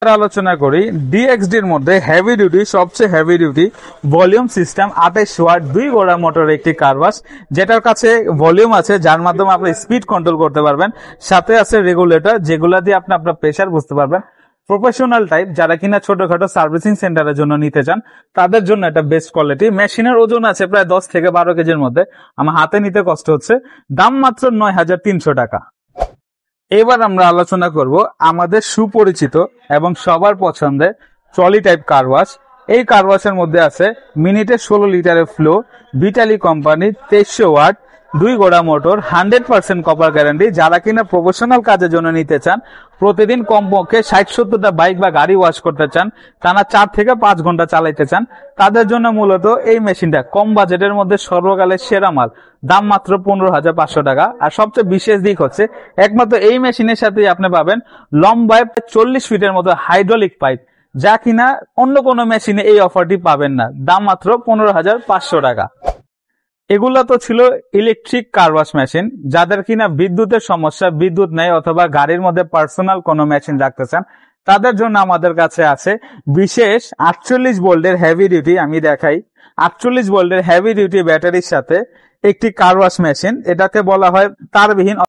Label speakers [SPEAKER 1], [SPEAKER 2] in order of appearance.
[SPEAKER 1] আলোচনা করি ডিএক্সডির মধ্যে হেভি ডিউটি সবচেয়ে heavy duty volume system 28 watt 2 ঘোড়া মোটরের একটি কার ওয়াশ, যেটার কাছে ভলিউম আছে যার মাধ্যমে আপনি স্পিড কন্ট্রোল করতে পারবেন। সাথে আছে রেগুলেটর, যেগুলা দিয়ে আপনি আপনার প্রেসার বুঝতে পারবেন। প্রফেশনাল টাইপ যারা কিনা ছোটখাটো সার্ভিসিং সেন্টারের জন্য নিতে চান তাদের জন্য এটা বেস্ট কোয়ালিটি। মেশিনের ওজন আছে প্রায় 10 থেকে 12 কেজির মধ্যে, আমার হাতে নিতে কষ্ট হচ্ছে। দাম মাত্র 9,300 টাকা। এবার আমরা আলোচনা করব আমাদের সুপরিচিত এবং সবার পছন্দের ট্রলি টাইপ কার ওয়াশ। এই কার ওয়াশের মধ্যে আছে মিনিটে 16 লিটারের ফ্লো, ভিটালি কোম্পানির 2300 ওয়াট 2 ঘোড়া মোটর, 100% কপার গ্যারান্টি। যারা কিনা প্রফেশনাল কাজের জন্য নিতে চান, প্রতিদিন কমপক্ষে 60-70টা বাইক বা গাড়ি ওয়াশ করতে চান, টানা 4 থেকে 5 ঘন্টা চালাইতে চান, তাদের জন্য মূলত এই মেশিনটা কম বাজেটের মধ্যে সর্বকালের সেরা মাল। দাম মাত্র 15,500 টাকা। আর সবচেয়ে বিশেষ দিক হচ্ছে একমাত্র এই মেশিনের সাথেই আপনি পাবেন লম্বায় 40 ফিটের মতো হাইড্রোলিক পাইপ, যা কিনা অন্য কোনো মেশিনে এই অফারটি পাবেন না। দাম মাত্র 15,500 টাকা। এগুলা তো ছিল ইলেকট্রিক কার ওয়াশ মেশিন। যাদের কিনা বিদ্যুতের সমস্যা, বিদ্যুৎ নেই অথবা গাড়ির মধ্যে পার্সোনাল কোনো মেশিন রাখতে চান, তাদের জন্য আমাদের কাছে আছে বিশেষ 48 ভোল্টের হেভি ডিউটি। আমি দেখাই 48 ভোল্টের হেভি ডিউটি ব্যাটারির সাথে একটি কার ওয়াশ মেশিন। এটাকে বলা হয় তারবিহীন